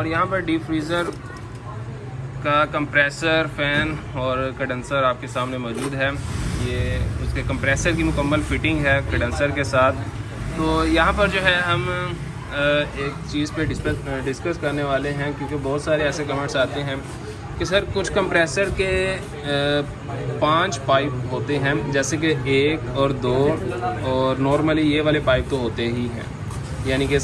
और यहाँ पर डीप फ्रीज़र का कंप्रेसर, फ़ैन और कंडेंसर आपके सामने मौजूद है। ये उसके कंप्रेसर की मुकम्मल फिटिंग है कंडेंसर के साथ। तो यहाँ पर जो है हम एक चीज़ पे डिस्कस करने वाले हैं, क्योंकि बहुत सारे ऐसे कमेंट्स आते हैं कि सर कुछ कंप्रेसर के 5 पाइप होते हैं, जैसे कि 1 और 2, और नॉर्मली ये वाले पाइप तो होते ही हैं, यानी कि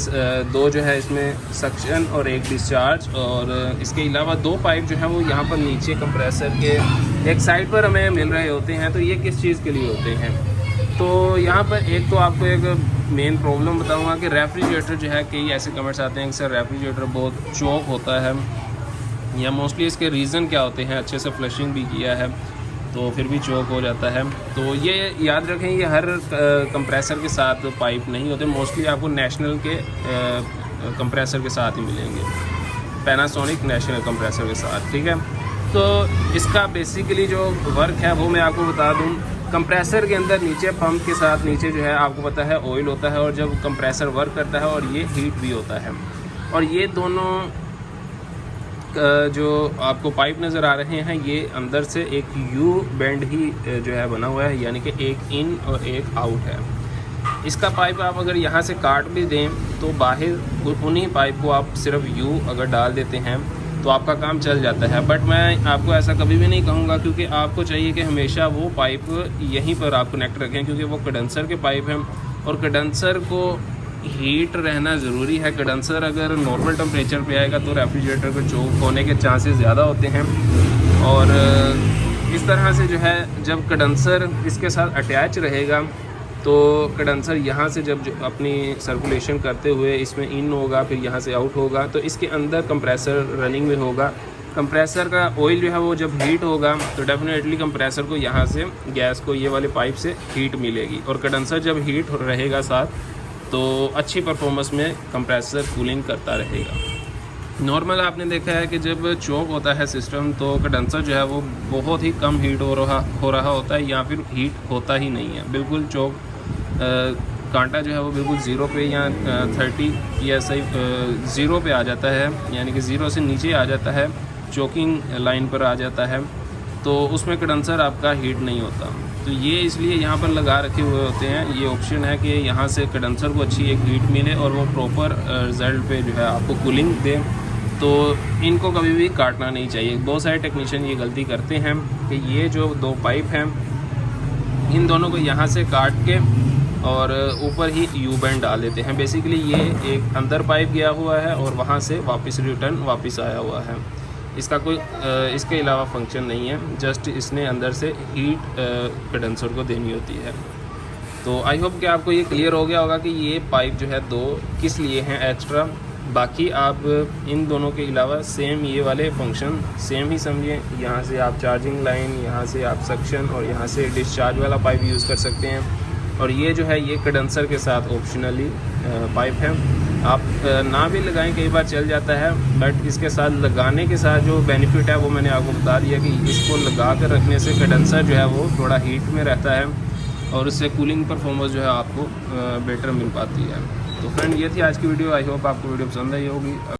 2 जो है इसमें सक्शन और 1 डिस्चार्ज, और इसके अलावा 2 पाइप जो हैं वो यहाँ पर नीचे कंप्रेसर के एक साइड पर हमें मिल रहे होते हैं। तो ये किस चीज़ के लिए होते हैं? तो यहाँ पर एक तो आपको एक मेन प्रॉब्लम बताऊँगा कि रेफ्रिजरेटर जो है, कई ऐसे कमेंट्स आते हैं कि सर रेफ्रिजरेटर बहुत चोक होता है, या मोस्टली इसके रीज़न क्या होते हैं, अच्छे से फ्लशिंग भी किया है तो फिर भी चोक हो जाता है। तो ये याद रखें, ये हर कंप्रेसर के साथ पाइप नहीं होते, मोस्टली आपको नेशनल के कंप्रेसर के साथ ही मिलेंगे, पैनासोनिक नेशनल कंप्रेसर के साथ, ठीक है। तो इसका बेसिकली जो वर्क है वो मैं आपको बता दूं। कंप्रेसर के अंदर नीचे पंप के साथ नीचे जो है आपको पता है ऑयल होता है, और जब कंप्रेसर वर्क करता है और ये हीट भी होता है, और ये दोनों जो आपको पाइप नज़र आ रहे हैं ये अंदर से एक यू बेंड ही जो है बना हुआ है, यानी कि एक इन और एक आउट है। इसका पाइप आप अगर यहाँ से काट भी दें तो बाहर उन्हीं पाइप को आप सिर्फ यू अगर डाल देते हैं तो आपका काम चल जाता है। बट मैं आपको ऐसा कभी भी नहीं कहूँगा, क्योंकि आपको चाहिए कि हमेशा वो पाइप यहीं पर आप कनेक्ट रखें, क्योंकि वो कंडेंसर के पाइप हैं और कंडेंसर को हीट रहना ज़रूरी है। कंडेंसर अगर नॉर्मल टेम्परेचर पे आएगा तो रेफ्रिजरेटर को चोक होने के चांसेस ज़्यादा होते हैं। और इस तरह से जो है जब कंडेंसर इसके साथ अटैच रहेगा तो कंडेंसर यहाँ से जब अपनी सर्कुलेशन करते हुए इसमें इन होगा, फिर यहाँ से आउट होगा, तो इसके अंदर कंप्रेसर रनिंग में होगा। कंप्रेसर का ऑयल जो है वो जब हीट होगा तो डेफिनेटली कंप्रेसर को यहाँ से गैस को ये वाले पाइप से हीट मिलेगी, और कंडेंसर जब हीट रहेगा साथ तो अच्छी परफॉर्मेंस में कंप्रेसर कूलिंग करता रहेगा। नॉर्मल आपने देखा है कि जब चोक होता है सिस्टम तो कंडेंसर जो है वो बहुत ही कम हीट हो रहा होता है, या फिर हीट होता ही नहीं है, बिल्कुल चोक कांटा जो है वो बिल्कुल ज़ीरो पे या 30 या सही 0 पे आ जाता है, यानी कि 0 से नीचे आ जाता है, चोकिंग लाइन पर आ जाता है, तो उसमें कंडेंसर आपका हीट नहीं होता। तो ये इसलिए यहाँ पर लगा रखे हुए होते हैं, ये ऑप्शन है कि यहाँ से कंडेंसर को अच्छी एक हीट मिले और वो प्रॉपर रिज़ल्ट पे जो है आपको कूलिंग दे। तो इनको कभी भी काटना नहीं चाहिए। बहुत सारे टेक्नीशियन ये गलती करते हैं कि ये जो 2 पाइप हैं इन दोनों को यहाँ से काट के और ऊपर ही यू बेंड डाल देते हैं। बेसिकली ये एक अंदर पाइप गया हुआ है और वहाँ से रिटर्न वापस आया हुआ है। इसका कोई इसके अलावा फंक्शन नहीं है, जस्ट इसने अंदर से हीट कंडेंसर को देनी होती है। तो आई होप कि आपको ये क्लियर हो गया होगा कि ये पाइप जो है 2 किस लिए हैं एक्स्ट्रा। बाकी आप इन दोनों के अलावा सेम ये वाले फंक्शन सेम ही समझिए। यहाँ से आप चार्जिंग लाइन, यहाँ से आप सक्शन और यहाँ से डिस्चार्ज वाला पाइप यूज़ कर सकते हैं। और ये जो है ये कंडेंसर के साथ ऑप्शनली पाइप है, आप ना भी लगाएं, कई बार चल जाता है, बट इसके साथ लगाने के साथ जो बेनिफिट है वो मैंने आपको बता दिया कि इसको लगा कर रखने से कंडेंसर जो है वो थोड़ा हीट में रहता है और उससे कूलिंग परफॉर्मेंस जो है आपको बेटर मिल पाती है। तो फ्रेंड ये थी आज की वीडियो। आई होप आपको वीडियो पसंद आई होगी।